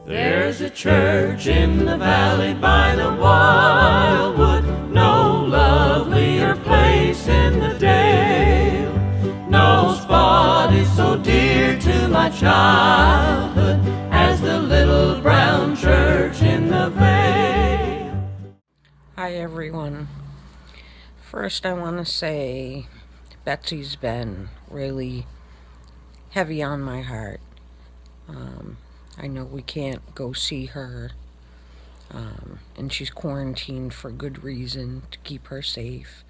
There's a church in the valley by the Wyldewood, no lovelier place in the dale. No spot is so dear to my childhood as the little brown church in the vale. Hi everyone. First I want to say Betsy's been really heavy on my heart. I know we can't go see her, and she's quarantined for good reason to keep her safe.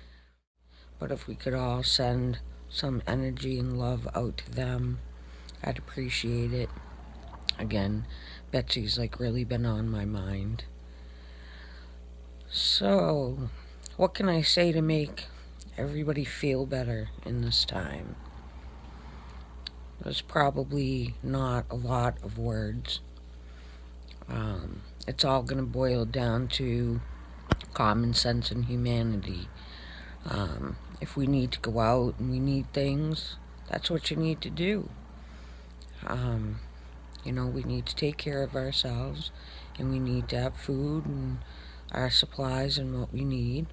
But if we could all send some energy and love out to them, I'd appreciate it. Again, Betsy's really been on my mind. So, what can I say to make everybody feel better in this time? There's probably not a lot of words. It's all going to boil down to common sense and humanity. If we need to go out and we need things, that's what you need to do. We need to take care of ourselves, and we need to have food and our supplies and what we need.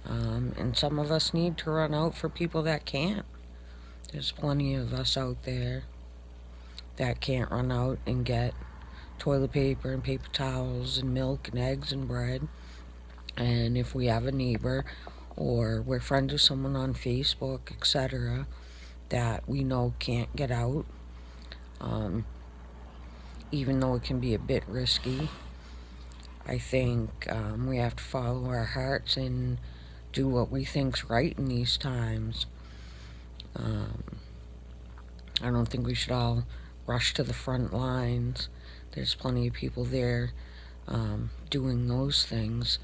And some of us need to run out for people that can't. There's plenty of us out there that can't run out and get toilet paper and paper towels and milk and eggs and bread. And if we have a neighbor or we're friends with someone on Facebook, etc., that we know can't get out, even though it can be a bit risky, I think we have to follow our hearts and do what we think's right in these times. I don't think we should all rush to the front lines. There's plenty of people there doing those things.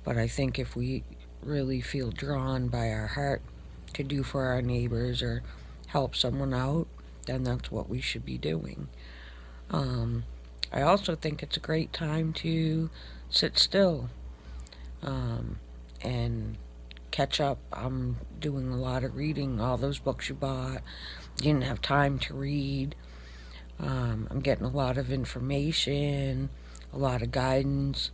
But I think if we really feel drawn by our heart to do for our neighbors or help someone out, then that's what we should be doing. I also think it's a great time to sit still and catch up. I'm doing a lot of reading, all those books you bought, you didn't have time to read. I'm getting a lot of information, a lot of guidance.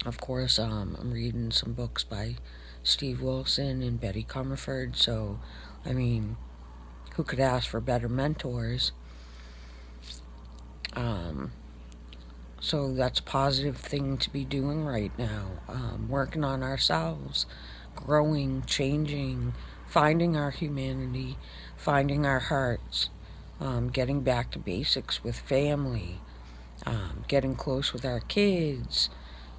Of course, I'm reading some books by Steve Wilson and Betty Comerford, so, who could ask for better mentors? So that's a positive thing to be doing right now. Working on ourselves, growing, changing, finding our humanity, finding our hearts, getting back to basics with family, getting close with our kids,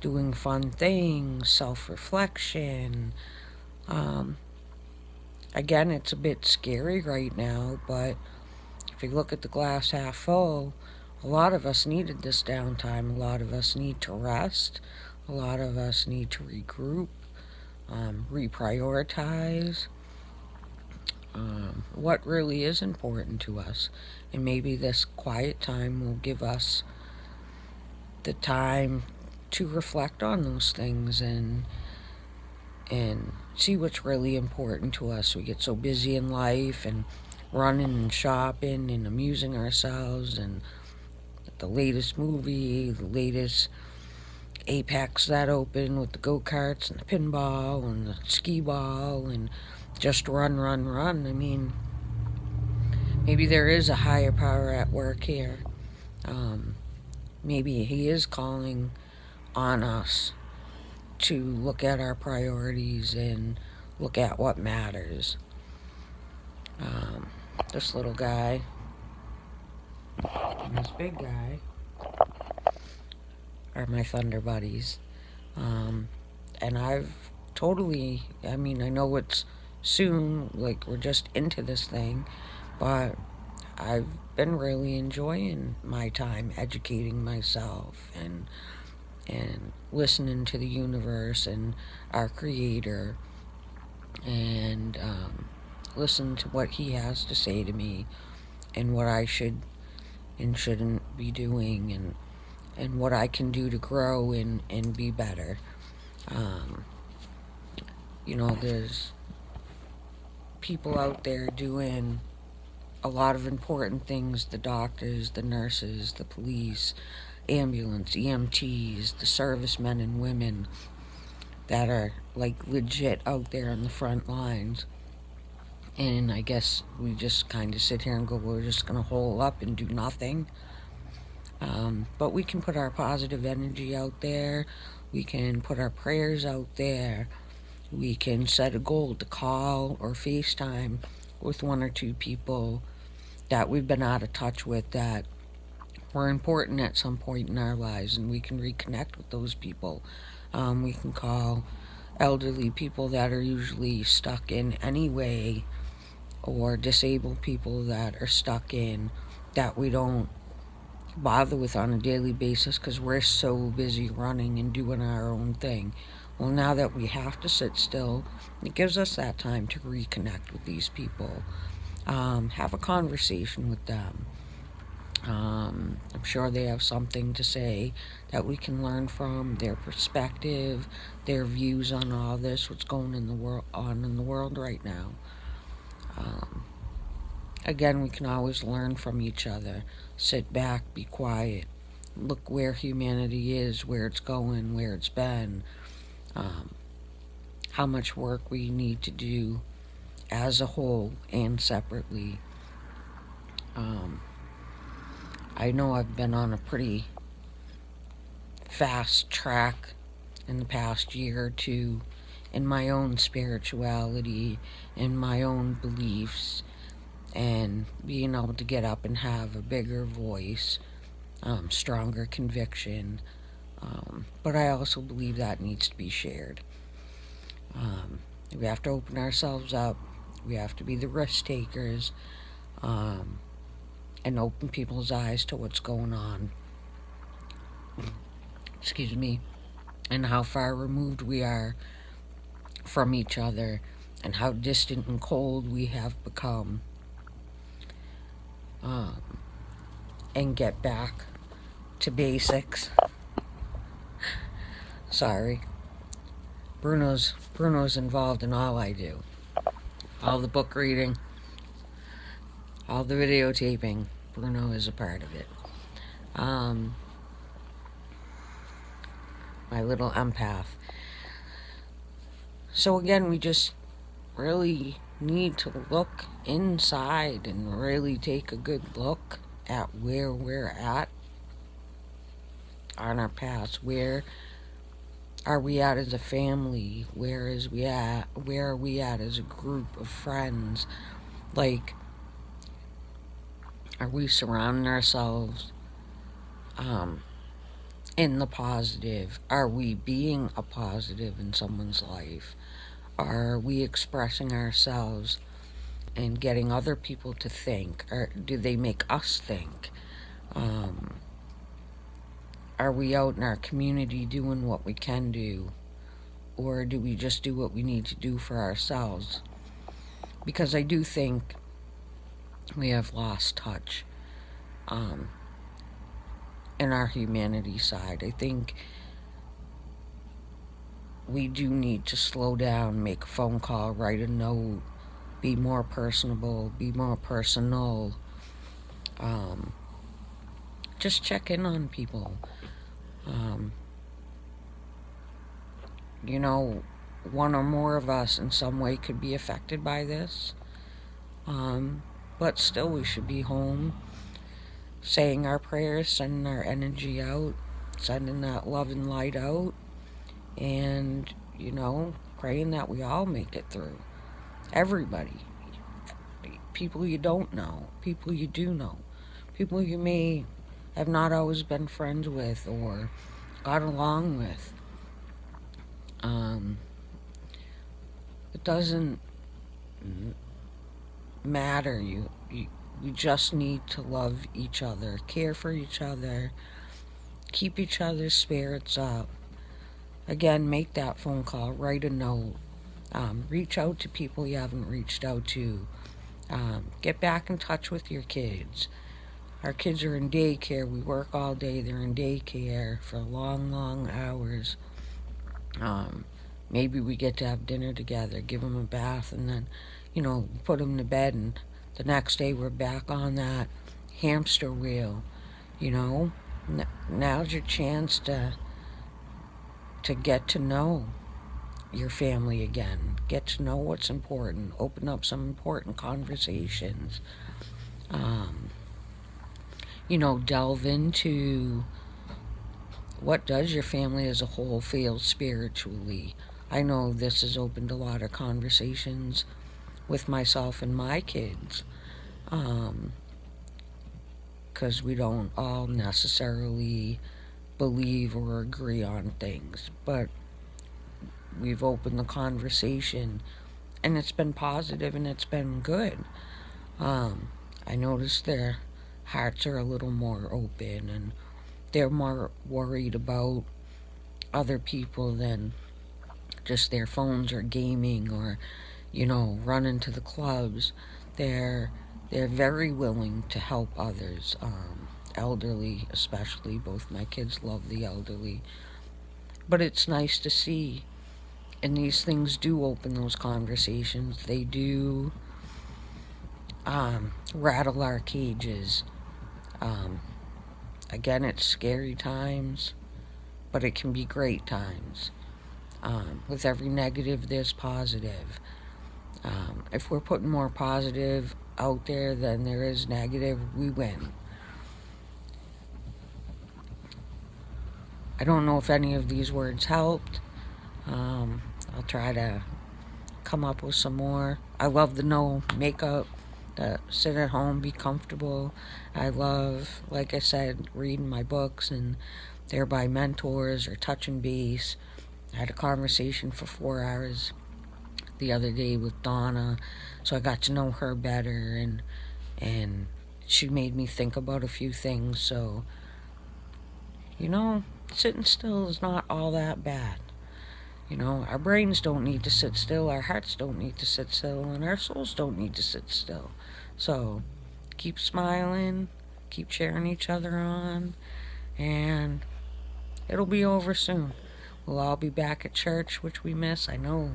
doing fun things, self-reflection. Again, it's a bit scary right now, but if you look at the glass half full, a lot of us needed this downtime. A lot of us need to rest. A lot of us need to regroup, reprioritize what really is important to us. And maybe this quiet time will give us the time to reflect on those things and see what's really important to us. We get so busy in life and running and shopping and amusing ourselves and the latest movie, the latest Apex that opened with the go-karts and the pinball and the skee ball and just run. Maybe there is a higher power at work here. Maybe he is calling on us to look at our priorities and look at what matters. This little guy and this big guy are my thunder buddies. And I've totally, I know it's soon, we're just into this thing, but I've been really enjoying my time educating myself and listening to the universe and our creator and listen to what he has to say to me and what I should and shouldn't be doing and what I can do to grow and be better. There's people out there doing a lot of important things, the doctors, the nurses, the police, ambulance, EMTs, the servicemen and women that are like legit out there on the front lines. And I guess we just kind of sit here and go, we're just going to hole up and do nothing. But we can put our positive energy out there. We can put our prayers out there. We can set a goal to call or FaceTime with one or two people that we've been out of touch with that were important at some point in our lives, and we can reconnect with those people. We can call elderly people that are usually stuck in any way, or disabled people that are stuck in that we don't bother with on a daily basis because we're so busy running and doing our own thing. Well, now that we have to sit still, it gives us that time to reconnect with these people, have a conversation with them. I'm sure they have something to say that we can learn from, their perspective, their views on all this, what's going in the world right now. Again, we can always learn from each other. Sit back, be quiet, look where humanity is, where it's going, where it's been, how much work we need to do as a whole and separately. I know I've been on a pretty fast track in the past year or two in my own spirituality, in my own beliefs, and being able to get up and have a bigger voice, stronger conviction. But I also believe that needs to be shared. We have to open ourselves up. We have to be the risk takers, and open people's eyes to what's going on. Excuse me. And how far removed we are from each other, and how distant and cold we have become. And get back to basics. Sorry. Bruno's involved in all I do. All the book reading, all the videotaping. Bruno is a part of it. My little empath. So again, we just really need to look inside and really take a good look at where we're at on our paths. Where are we at as a family? Where are we at as a group of friends? Like, are we surrounding ourselves in the positive? Are we being a positive in someone's life? Are we expressing ourselves and getting other people to think? Or do they make us think? Are we out in our community doing what we can do? Or do we just do what we need to do for ourselves? Because I do think we have lost touch in our humanity side. I think we do need to slow down, make a phone call, write a note, be more personable, be more personal. Just check in on people. One or more of us in some way could be affected by this. But still, we should be home, saying our prayers, sending our energy out, sending that love and light out, and, praying that we all make it through. Everybody. People you don't know, people you do know, people you may have not always been friends with or got along with. It doesn't matter. We just need to love each other, care for each other, keep each other's spirits up. Again, make that phone call, write a note, reach out to people you haven't reached out to, get back in touch with your kids. Our kids are in daycare. We work all day. They're in daycare for long, long hours. Maybe we get to have dinner together, give them a bath, and then, put them to bed, and the next day we're back on that hamster wheel, now's your chance to get to know your family again. Get to know what's important. Open up some important conversations. Um, delve into what does your family as a whole feel spiritually. I know this has opened a lot of conversations with myself and my kids, because we don't all necessarily believe or agree on things, but we've opened the conversation and it's been positive and it's been good. I noticed their hearts are a little more open and they're more worried about other people than just their phones or gaming or, running to the clubs. They're they're very willing to help others, elderly especially. Both my kids love the elderly, but it's nice to see. And these things do open those conversations. They do rattle our cages. Um, Again, it's scary times, but it can be great times. With every negative, there's positive. If we're putting more positive out there than there is negative, we win. I don't know if any of these words helped. I'll try to come up with some more. I love the no makeup, the sit at home, be comfortable. I love, like I said, reading my books, and they're by mentors or touching base. I had a conversation for 4 hours the other day with Donna, so I got to know her better, and she made me think about a few things. So, sitting still is not all that bad. Our brains don't need to sit still, our hearts don't need to sit still, and our souls don't need to sit still. So, keep smiling, keep cheering each other on, and it'll be over soon. We'll all be back at church, which we miss. I know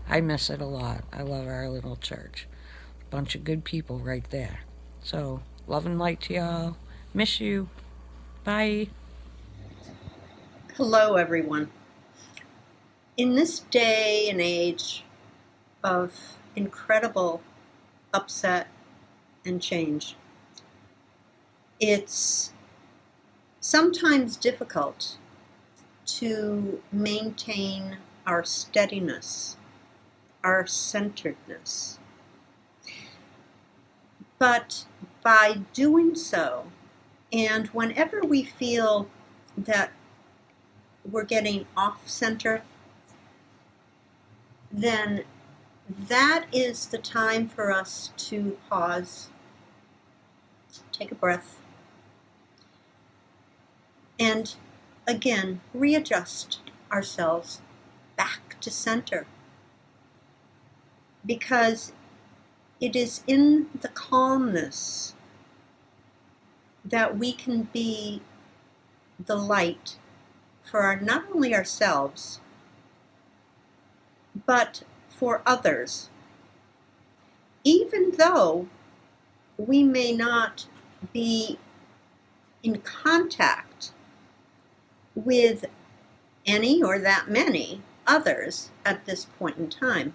I miss it a lot. I love our little church. Bunch of good people right there. So, love and light to y'all. Miss you. Bye. Hello, everyone. In this day and age of incredible upset and change, it's sometimes difficult to maintain our steadiness, our centeredness. But by doing so, and whenever we feel that we're getting off center, then that is the time for us to pause, take a breath, and again readjust ourselves back to center. Because it is in the calmness that we can be the light for not only ourselves, but for others. Even though we may not be in contact with any or that many others at this point in time,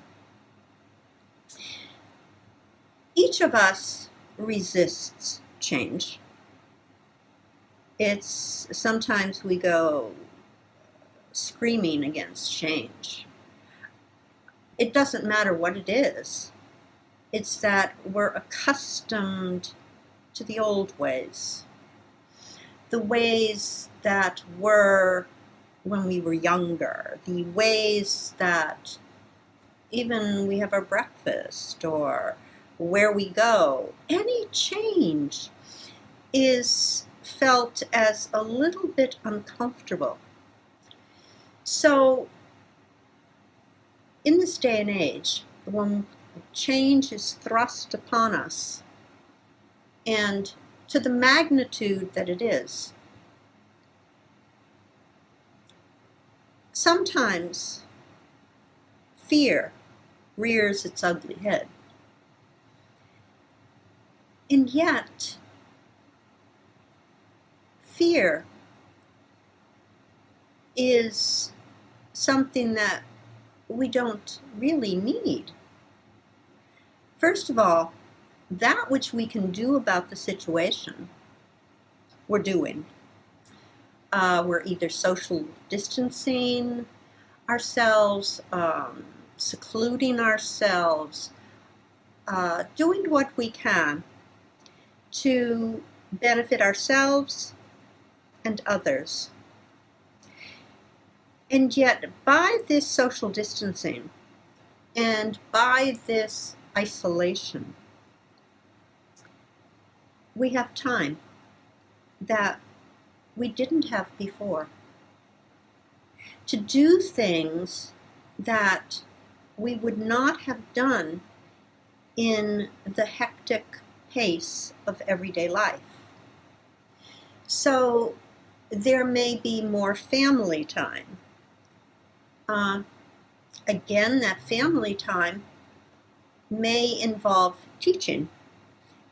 each of us resists change. It's sometimes we go screaming against change. It doesn't matter what it is. It's that we're accustomed to the old ways. The ways that were when we were younger. The ways that even we have our breakfast or where we go. Any change is felt as a little bit uncomfortable. So, in this day and age, when change is thrust upon us, and to the magnitude that it is, sometimes fear rears its ugly head. And yet, fear is something that we don't really need. First of all, that which we can do about the situation, we're doing. We're either social distancing ourselves, secluding ourselves, doing what we can to benefit ourselves and others. And yet, by this social distancing and by this isolation, we have time that we didn't have before to do things that we would not have done in the hectic pace of everyday life. So there may be more family time. Again, that family time may involve teaching.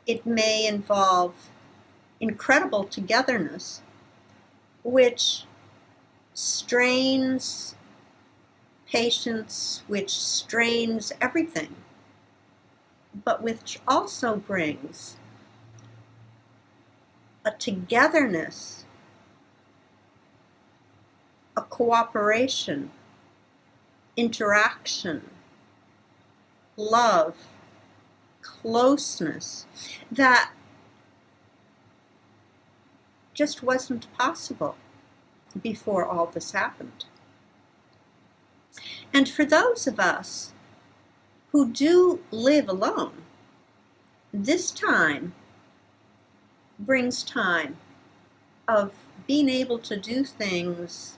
It may involve incredible togetherness, which strains patience, which strains everything, but which also brings a togetherness, a cooperation, interaction, love, closeness that just wasn't possible before all this happened. And for those of us who do live alone, this time brings time of being able to do things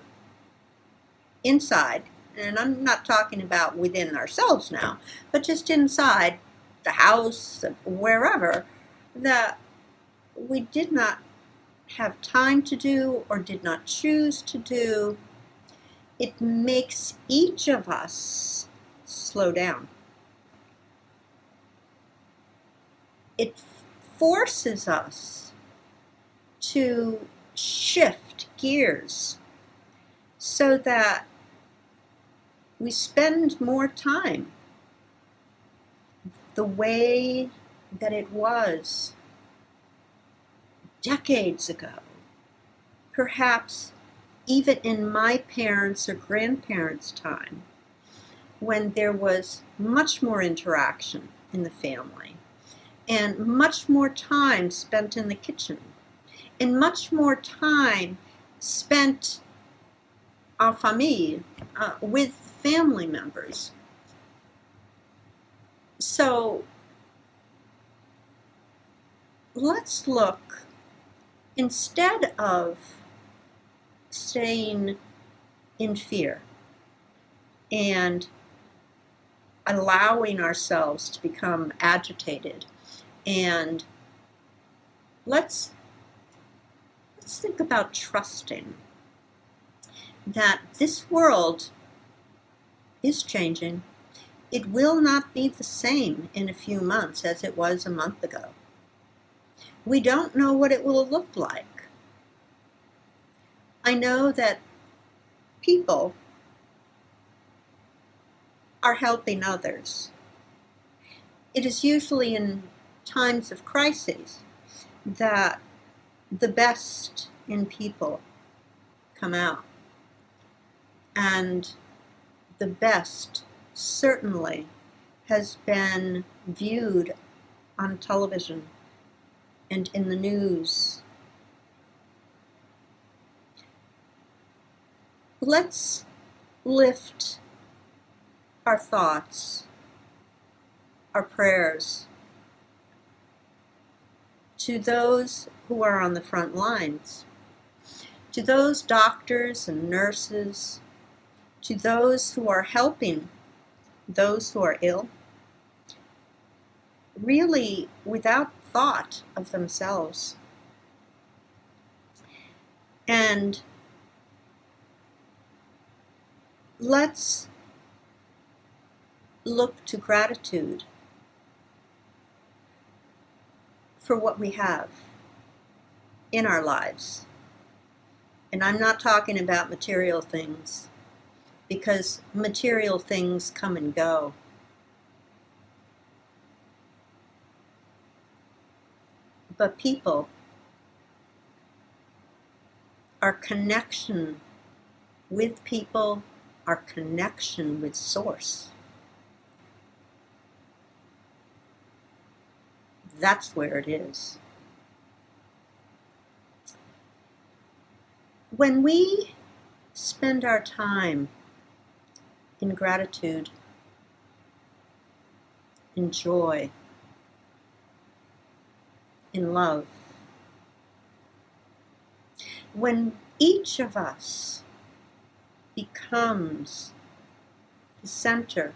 inside, and I'm not talking about within ourselves now, but just inside the house, wherever, that we did not have time to do or did not choose to do. It makes each of us slow down. It forces us to shift gears so that we spend more time the way that it was decades ago, perhaps even in my parents' or grandparents' time, when there was much more interaction in the family and much more time spent in the kitchen and much more time spent en famille, with family members. So let's look, instead of staying in fear and allowing ourselves to become agitated, and let's think about trusting that this world is changing. It will not be the same in a few months as it was a month ago. We don't know what it will look like. I know that people are helping others. It is usually in times of crises that the best in people come out. And the best certainly has been viewed on television and in the news. Let's lift our thoughts, our prayers to those who are on the front lines, to those doctors and nurses, to those who are helping those who are ill, really without thought of themselves. And let's look to gratitude for what we have in our lives And I'm not talking about material things, because material things come and go. But people, our connection with people, our connection with Source, that's where it is. When we spend our time in gratitude, in joy, in love, when each of us becomes the center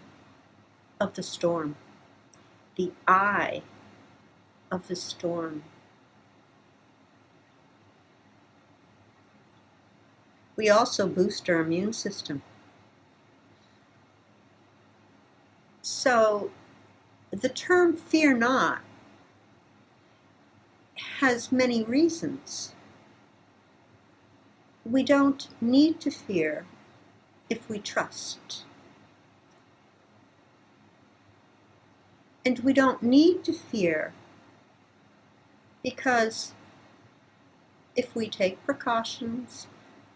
of the storm, the eye of the storm, we also boost our immune system. So the term fear not has many reasons. We don't need to fear if we trust. And we don't need to fear because if we take precautions,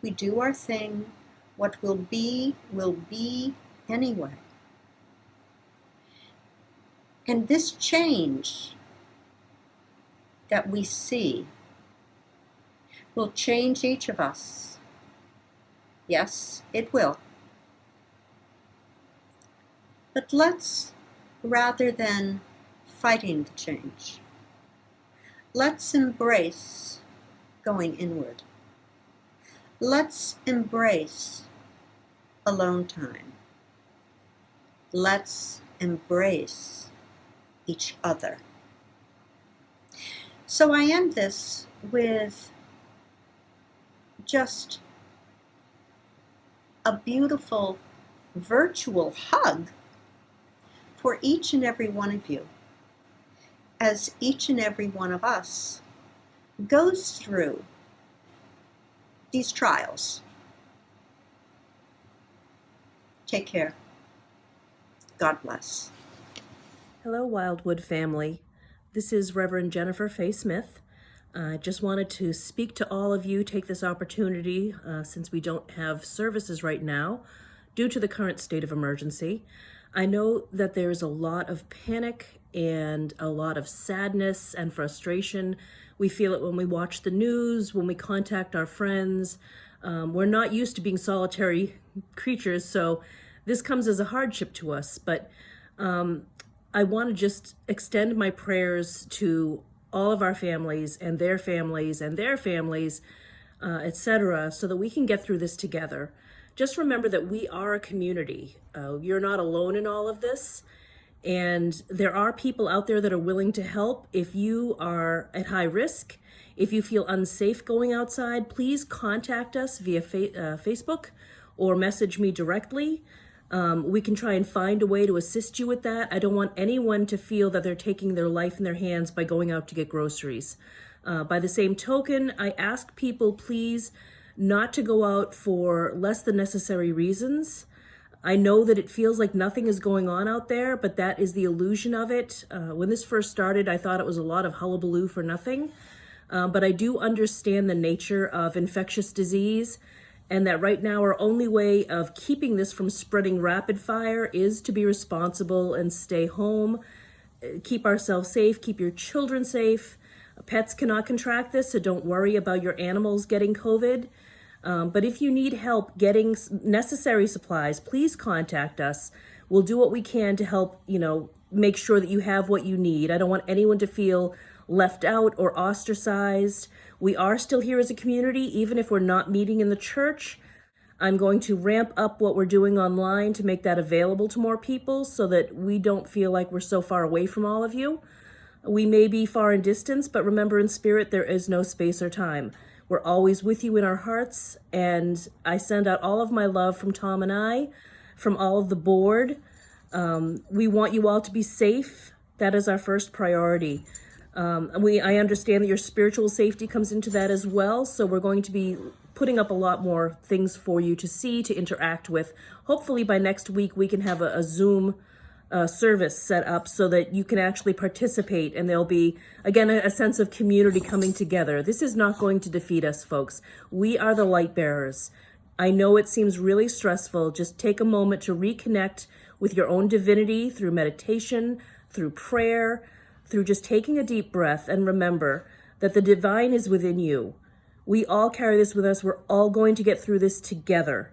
we do our thing, what will be anyway. And this change that we see will change each of us. Yes, it will. But let's, rather than fighting the change, let's embrace going inward. Let's embrace alone time. Let's embrace each other. So I end this with just a beautiful virtual hug for each and every one of you, as each and every one of us goes through these trials. Take care. God bless. Hello, Wyldewood family. This is Reverend Jennifer Faye Smith. I just wanted to speak to all of you, take this opportunity, since we don't have services right now due to the current state of emergency. I know that there's a lot of panic and a lot of sadness and frustration. We feel it when we watch the news, when we contact our friends. We're not used to being solitary creatures, so this comes as a hardship to us. But I want to just extend my prayers to all of our families and their families and their families, etc., so that we can get through this together. Just remember that we are a community. You're not alone in all of this. And there are people out there that are willing to help. If you are at high risk, if you feel unsafe going outside, please contact us via Facebook or message me directly. We can try and find a way to assist you with that. I don't want anyone to feel that they're taking their life in their hands by going out to get groceries. By the same token, I ask people please not to go out for less than necessary reasons. I know that it feels like nothing is going on out there, but that is the illusion of it. When this first started, I thought it was a lot of hullabaloo for nothing. But I do understand the nature of infectious disease, and that right now our only way of keeping this from spreading rapid fire is to be responsible and stay home, keep ourselves safe, keep your children safe. Pets cannot contract this, so don't worry about your animals getting COVID. But if you need help getting necessary supplies, please contact us. We'll do what we can to help, make sure that you have what you need. I don't want anyone to feel left out or ostracized. We are still here as a community, even if we're not meeting in the church. I'm going to ramp up what we're doing online to make that available to more people so that we don't feel like we're so far away from all of you. We may be far in distance, but remember, in spirit, there is no space or time. We're always with you in our hearts, and I send out all of my love from Tom and I, from all of the board. We want you all to be safe. That is our first priority. I understand that your spiritual safety comes into that as well, so we're going to be putting up a lot more things for you to see, to interact with. Hopefully by next week we can have a Zoom service set up so that you can actually participate, and there'll be, again, a sense of community coming together. This is not going to defeat us, folks. We are the light bearers. I know it seems really stressful. Just take a moment to reconnect with your own divinity through meditation, through prayer, through just taking a deep breath, and remember that the divine is within you. We all carry this with us. We're all going to get through this together.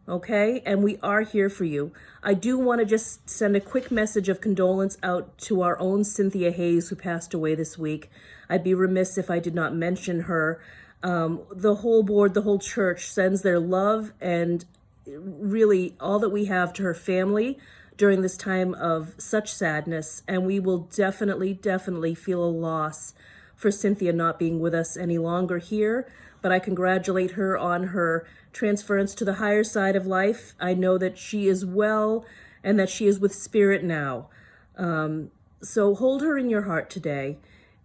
Okay? And we are here for you. I do want to just send a quick message of condolence out to our own Cynthia Hayes, who passed away this week. I'd be remiss if I did not mention her. The whole board, the whole church sends their love and really all that we have to her family during this time of such sadness. And we will definitely feel a loss for Cynthia not being with us any longer here. But I congratulate her on her transference to the higher side of life. I know that she is well and that she is with spirit now. So hold her in your heart today.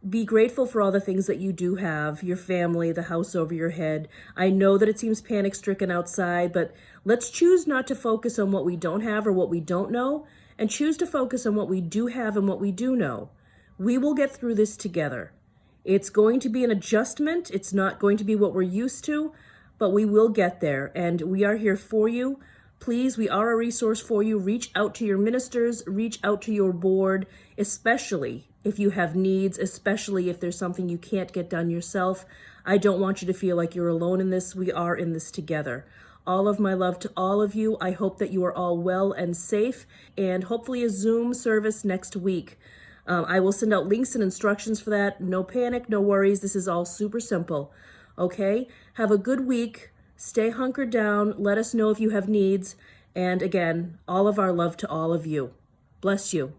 Be grateful for all the things that you do have, your family, the house over your head. I know that it seems panic-stricken outside, but let's choose not to focus on what we don't have or what we don't know, and choose to focus on what we do have and what we do know. We will get through this together. It's going to be an adjustment. It's not going to be what we're used to, but we will get there, and we are here for you. Please, we are a resource for you. Reach out to your ministers, reach out to your board, especially if you have needs, especially if there's something you can't get done yourself. I don't want you to feel like you're alone in this. We are in this together. All of my love to all of you. I hope that you are all well and safe, and hopefully a Zoom service next week. I will send out links and instructions for that. No panic, no worries. This is all super simple. Okay? Have a good week. Stay hunkered down. Let us know if you have needs. And again, all of our love to all of you. Bless you.